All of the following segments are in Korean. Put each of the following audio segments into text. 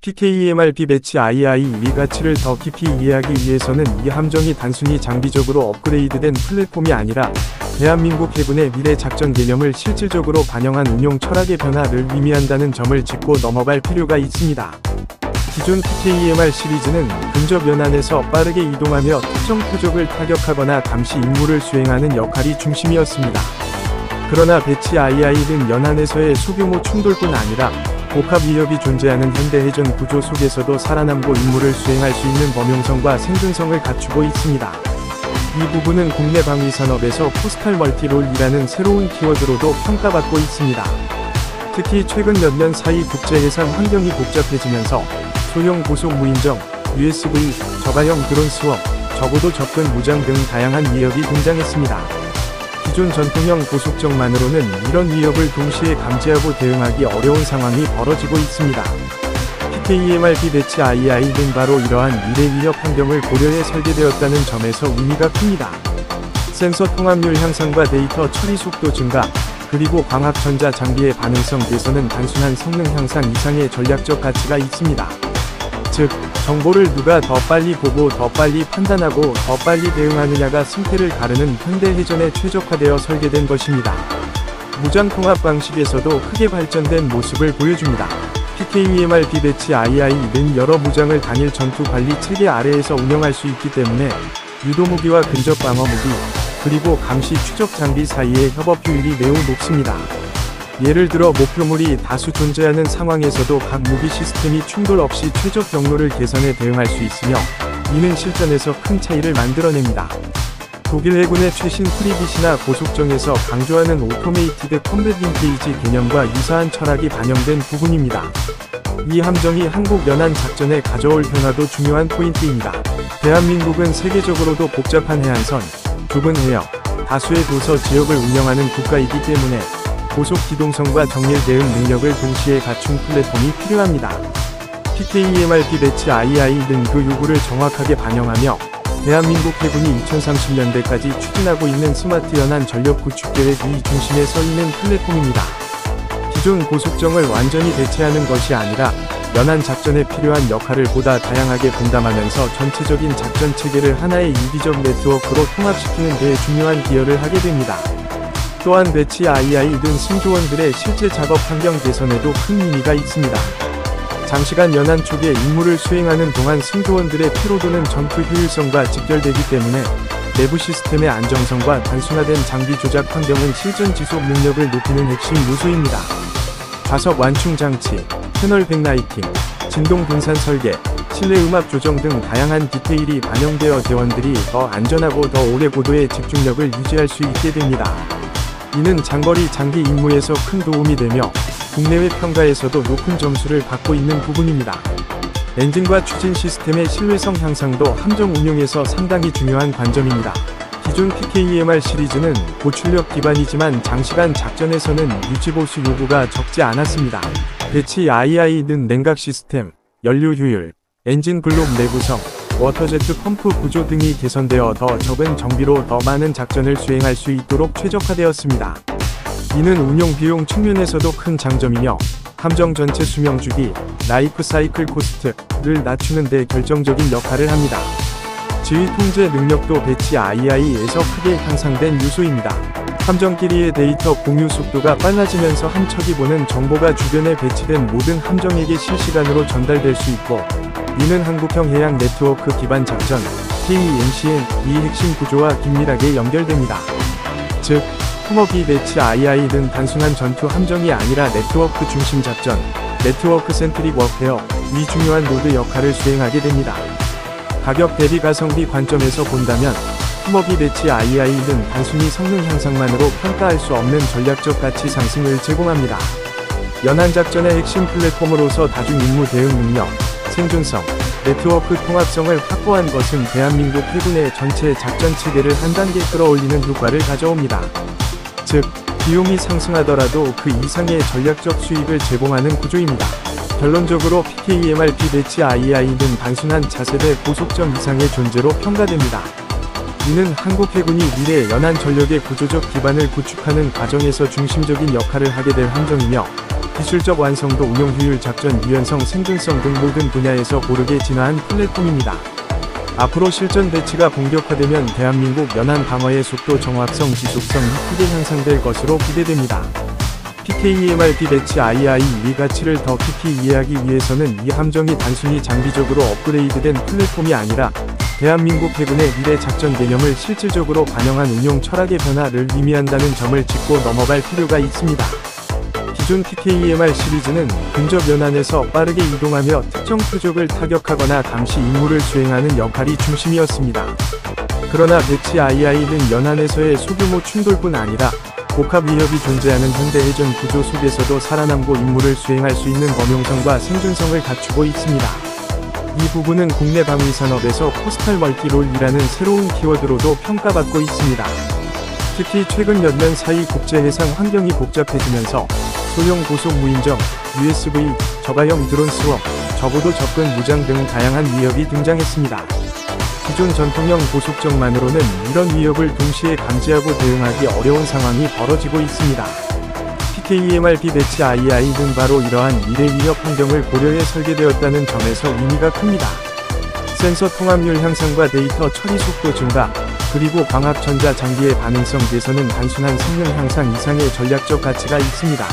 PKEMRP 배치 II 가치를 더 깊이 이해하기 위해서는 이 함정이 단순히 장비적으로 업그레이드된 플랫폼이 아니라 대한민국 해군의 미래 작전 개념을 실질적으로 반영한 운용 철학의 변화를 의미한다는 점을 짚고 넘어갈 필요가 있습니다. 기존 PKEMR 시리즈는 근접 연안에서 빠르게 이동하며 특정 표적을 타격하거나 감시 임무를 수행하는 역할이 중심이었습니다. 그러나 배치 II는 연안에서의 소규모 충돌뿐 아니라 복합 위협이 존재하는 현대해전 구조 속에서도 살아남고 임무를 수행할 수 있는 범용성과 생존성을 갖추고 있습니다. 이 부분은 국내 방위 산업에서 포스탈 멀티롤이라는 새로운 키워드로도 평가받고 있습니다. 특히 최근 몇 년 사이 국제 해상 환경이 복잡해지면서 소형 고속 무인정, USV, 저가형 드론 스왑, 적어도 접근 무장 등 다양한 위협이 등장했습니다. 기존 전통형 고속정만으로는 이런 위협을 동시에 감지하고 대응하기 어려운 상황이 벌어지고 있습니다. PKEMRP 배치 II는 바로 이러한 미래 위협 환경을 고려해 설계되었다는 점에서 의미가 큽니다. 센서 통합률 향상과 데이터 처리 속도 증가, 그리고 광학 전자 장비의 반응성 개선은 단순한 성능 향상 이상의 전략적 가치가 있습니다. 즉, 정보를 누가 더 빨리 보고 더 빨리 판단하고 더 빨리 대응하느냐가 승패를 가르는 현대해전에 최적화되어 설계된 것입니다. 무장통합 방식에서도 크게 발전된 모습을 보여줍니다. PKEMRP 배치 II는 여러 무장을 단일 전투 관리 체계 아래에서 운영할 수 있기 때문에 유도무기와 근접 방어무기, 그리고 감시 추적 장비 사이의 협업 효율이 매우 높습니다. 예를 들어 목표물이 다수 존재하는 상황에서도 각 무기 시스템이 충돌 없이 최적 경로를 개선해 대응할 수 있으며 이는 실전에서 큰 차이를 만들어냅니다. 독일 해군의 최신 프리빗이나 고속정에서 강조하는 오토메이티드 컴뱃 인게이지 개념과 유사한 철학이 반영된 부분입니다. 이 함정이 한국 연안 작전에 가져올 변화도 중요한 포인트입니다. 대한민국은 세계적으로도 복잡한 해안선, 좁은 해역, 다수의 도서 지역을 운영하는 국가이기 때문에 고속 기동성과 정밀 대응 능력을 동시에 갖춘 플랫폼이 필요합니다. PKEMRP 배치 II는 그 요구를 정확하게 반영하며 대한민국 해군이 2030년대까지 추진하고 있는 스마트 연안 전력 구축 계획의 중심에 서 있는 플랫폼입니다. 기존 고속정을 완전히 대체하는 것이 아니라 연안 작전에 필요한 역할을 보다 다양하게 분담하면서 전체적인 작전 체계를 하나의 유기적 네트워크로 통합시키는 데 중요한 기여를 하게 됩니다. 또한 배치 II 등 승조원들의 실제 작업 환경 개선에도 큰 의미가 있습니다. 장시간 연안 쪽에 임무를 수행하는 동안 승조원들의 피로도는 전투 효율성과 직결되기 때문에 내부 시스템의 안정성과 단순화된 장비 조작 환경은 실전 지속 능력을 높이는 핵심 요소입니다. 좌석 완충 장치, 패널 백라이팅, 진동 분산 설계, 실내 음압 조정 등 다양한 디테일이 반영되어 대원들이 더 안전하고 더 오래 고도의 집중력을 유지할 수 있게 됩니다. 이는 장거리 장기 임무에서 큰 도움이 되며 국내외 평가에서도 높은 점수를 받고 있는 부분입니다. 엔진과 추진 시스템의 신뢰성 향상도 함정 운용에서 상당히 중요한 관점입니다. 기존 PKEMR 시리즈는 고출력 기반이지만 장시간 작전에서는 유지보수 요구가 적지 않았습니다. 배치 II는 냉각 시스템, 연료 효율, 엔진 블록 내구성, 워터제트 펌프 구조 등이 개선되어 더 적은 정비로 더 많은 작전을 수행할 수 있도록 최적화되었습니다. 이는 운용 비용 측면에서도 큰 장점이며 함정 전체 수명 주기, 라이프 사이클 코스트를 낮추는 데 결정적인 역할을 합니다. 지휘 통제 능력도 배치 II에서 크게 향상된 요소입니다. 함정끼리의 데이터 공유 속도가 빨라지면서 한 척이 보는 정보가 주변에 배치된 모든 함정에게 실시간으로 전달될 수 있고, 이는 한국형 해양 네트워크 기반 작전, KEMCN, 이 핵심 구조와 긴밀하게 연결됩니다. 즉, 홈워비 배치 II는 단순한 전투 함정이 아니라 네트워크 중심 작전, 네트워크 센트릭 워페어, 이 중요한 노드 역할을 수행하게 됩니다. 가격 대비 가성비 관점에서 본다면 홈워비 배치 II는 단순히 성능 향상만으로 평가할 수 없는 전략적 가치 상승을 제공합니다. 연안 작전의 핵심 플랫폼으로서 다중 임무 대응 능력, 생존성, 네트워크 통합성을 확보한 것은 대한민국 해군의 전체 작전 체계를 한 단계 끌어올리는 효과를 가져옵니다. 즉, 비용이 상승하더라도 그 이상의 전략적 수익을 제공하는 구조입니다. 결론적으로 PKEMRP 배치 II는 단순한 차세대 고속정 이상의 존재로 평가됩니다. 이는 한국 해군이 미래 연안 전력의 구조적 기반을 구축하는 과정에서 중심적인 역할을 하게 될 함정이며, 기술적 완성도, 운용 효율, 작전 유연성, 생존성 등 모든 분야에서 고르게 진화한 플랫폼입니다. 앞으로 실전 배치가 본격화되면 대한민국 연안 방어의 속도, 정확성, 지속성이 크게 향상될 것으로 기대됩니다. PKEMRP 배치 II 가치를 더 깊이 이해하기 위해서는 이 함정이 단순히 장비적으로 업그레이드된 플랫폼이 아니라 대한민국 해군의 미래 작전 개념을 실질적으로 반영한 운용 철학의 변화를 의미한다는 점을 짚고 넘어갈 필요가 있습니다. 기존 PKEMR 시리즈는 근접 연안에서 빠르게 이동하며 특정 표적을 타격하거나 감시 임무를 수행하는 역할이 중심이었습니다. 그러나 배치 II는 연안에서의 소규모 충돌뿐 아니라 복합 위협이 존재하는 현대 해전 구조 속에서도 살아남고 임무를 수행할 수 있는 범용성과 생존성을 갖추고 있습니다. 이 부분은 국내 방위산업에서 코스탈 멀티롤이라는 새로운 키워드로도 평가받고 있습니다. 특히 최근 몇 년 사이 국제 해상 환경이 복잡해지면서 소형 고속 무인정, USV, 저가형 드론 스왑, 저고도 접근 무장 등 다양한 위협이 등장했습니다. 기존 전통형 고속정만으로는 이런 위협을 동시에 감지하고 대응하기 어려운 상황이 벌어지고 있습니다. PKEMRP 배치 II는 바로 이러한 미래 위협 환경을 고려해 설계되었다는 점에서 의미가 큽니다. 센서 통합률 향상과 데이터 처리 속도 증가, 그리고 광학 전자 장비의 반응성 개선은 단순한 성능 향상 이상의 전략적 가치가 있습니다.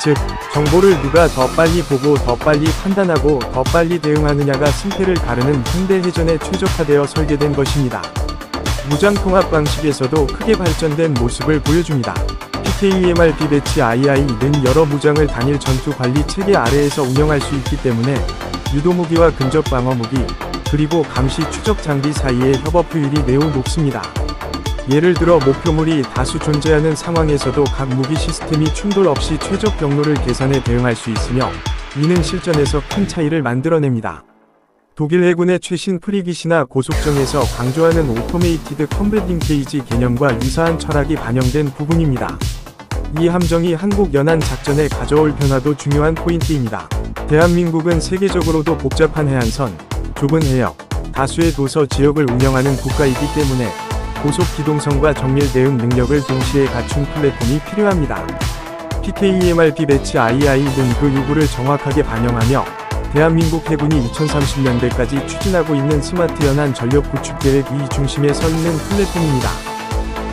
즉, 정보를 누가 더 빨리 보고 더 빨리 판단하고 더 빨리 대응하느냐가 승패를 가르는 현대 해전에 최적화되어 설계된 것입니다. 무장 통합 방식에서도 크게 발전된 모습을 보여줍니다. PKEMRP 배치 II는 여러 무장을 단일 전투 관리 체계 아래에서 운영할 수 있기 때문에 유도무기와 근접 방어 무기, 그리고 감시 추적 장비 사이의 협업 효율이 매우 높습니다. 예를 들어 목표물이 다수 존재하는 상황에서도 각 무기 시스템이 충돌 없이 최적 경로를 계산해 대응할 수 있으며, 이는 실전에서 큰 차이를 만들어냅니다. 독일 해군의 최신 프리깃이나 고속정에서 강조하는 오토메이티드 컴뱃 링케이지 개념과 유사한 철학이 반영된 부분입니다. 이 함정이 한국 연안 작전에 가져올 변화도 중요한 포인트입니다. 대한민국은 세계적으로도 복잡한 해안선, 좁은 해역, 다수의 도서 지역을 운영하는 국가이기 때문에 고속 기동성과 정밀 대응 능력을 동시에 갖춘 플랫폼이 필요합니다. PKEMRP 배치 II는 그 요구를 정확하게 반영하며 대한민국 해군이 2030년대까지 추진하고 있는 스마트 연안 전력 구축 계획 이 중심에 서 있는 플랫폼입니다.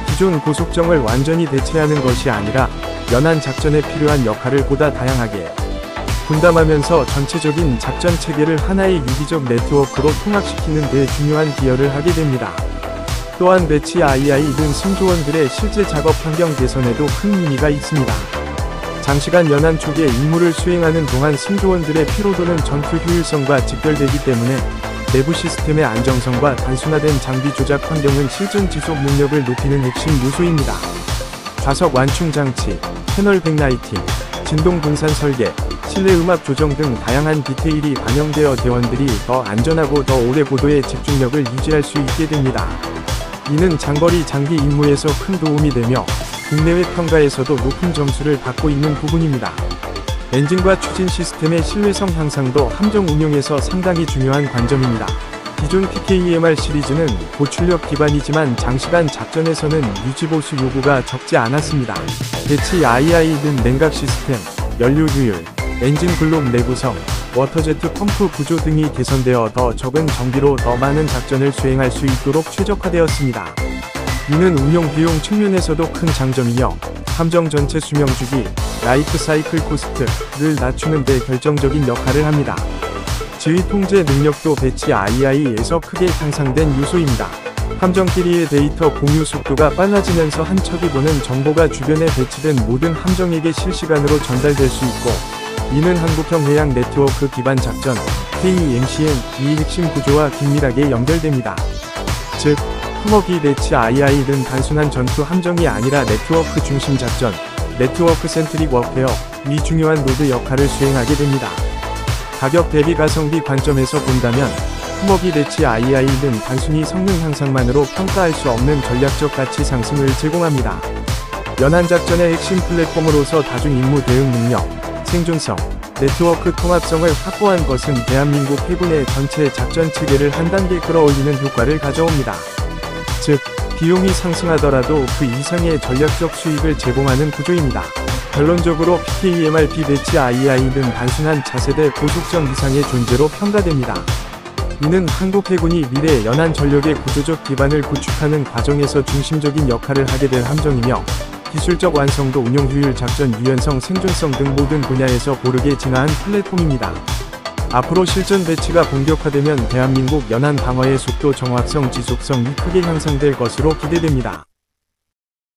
기존 고속정을 완전히 대체하는 것이 아니라 연안 작전에 필요한 역할을 보다 다양하게 분담하면서 전체적인 작전 체계를 하나의 유기적 네트워크로 통합시키는 데 중요한 기여를 하게 됩니다. 또한 배치 II는 승조원들의 실제 작업 환경 개선에도 큰 의미가 있습니다. 장시간 연안 초기에 임무를 수행하는 동안 승조원들의 피로도는 전투 효율성과 직결되기 때문에 내부 시스템의 안정성과 단순화된 장비 조작 환경은 실전 지속 능력을 높이는 핵심 요소입니다. 좌석 완충 장치, 패널 백라이팅, 진동 분산 설계, 실내 음악 조정 등 다양한 디테일이 반영되어 대원들이 더 안전하고 더 오래 고도의 집중력을 유지할 수 있게 됩니다. 이는 장거리 장기 임무에서 큰 도움이 되며 국내외 평가에서도 높은 점수를 받고 있는 부분입니다. 엔진과 추진 시스템의 신뢰성 향상도 함정 운용에서 상당히 중요한 관점입니다. 기존 PKEMR 시리즈는 고출력 기반이지만 장시간 작전에서는 유지보수 요구가 적지 않았습니다. 배치 II는 냉각 시스템, 연료 효율, 엔진 글록 내구성, 워터제트 펌프 구조 등이 개선되어 더 적은 전기로 더 많은 작전을 수행할 수 있도록 최적화되었습니다. 이는 운용 비용 측면에서도 큰 장점이며 함정 전체 수명 주기, 라이프 사이클 코스트를 낮추는 데 결정적인 역할을 합니다. 지휘 통제 능력도 배치 II에서 크게 향상된 요소입니다. 함정끼리의 데이터 공유 속도가 빨라지면서 한 척이 보는 정보가 주변에 배치된 모든 함정에게 실시간으로 전달될 수 있고, 이는 한국형 해양 네트워크 기반 작전, KEMCN, 이 핵심 구조와 긴밀하게 연결됩니다. 즉, 품어기 배치 II는 단순한 전투 함정이 아니라 네트워크 중심 작전, 네트워크 센트릭 워페어, 이 중요한 노드 역할을 수행하게 됩니다. 가격 대비 가성비 관점에서 본다면, 품어기 배치 II는 단순히 성능 향상만으로 평가할 수 없는 전략적 가치 상승을 제공합니다. 연안 작전의 핵심 플랫폼으로서 다중 임무 대응 능력, 생존성, 네트워크 통합성을 확보한 것은 대한민국 해군의 전체 작전 체계를 한 단계 끌어올리는 효과를 가져옵니다. 즉, 비용이 상승하더라도 그 이상의 전략적 수익을 제공하는 구조입니다. 결론적으로 PKMRP 배치 IAE는 단순한 차세대 고속정 이상의 존재로 평가됩니다. 이는 한국 해군이 미래 연안 전력의 구조적 기반을 구축하는 과정에서 중심적인 역할을 하게 될 함정이며, 기술적 완성도, 운용 효율, 작전 유연성, 생존성 등 모든 분야에서 고르게 진화한 플랫폼입니다. 앞으로 실전 배치가 본격화되면 대한민국 연안 방어의 속도, 정확성, 지속성이 크게 향상될 것으로 기대됩니다.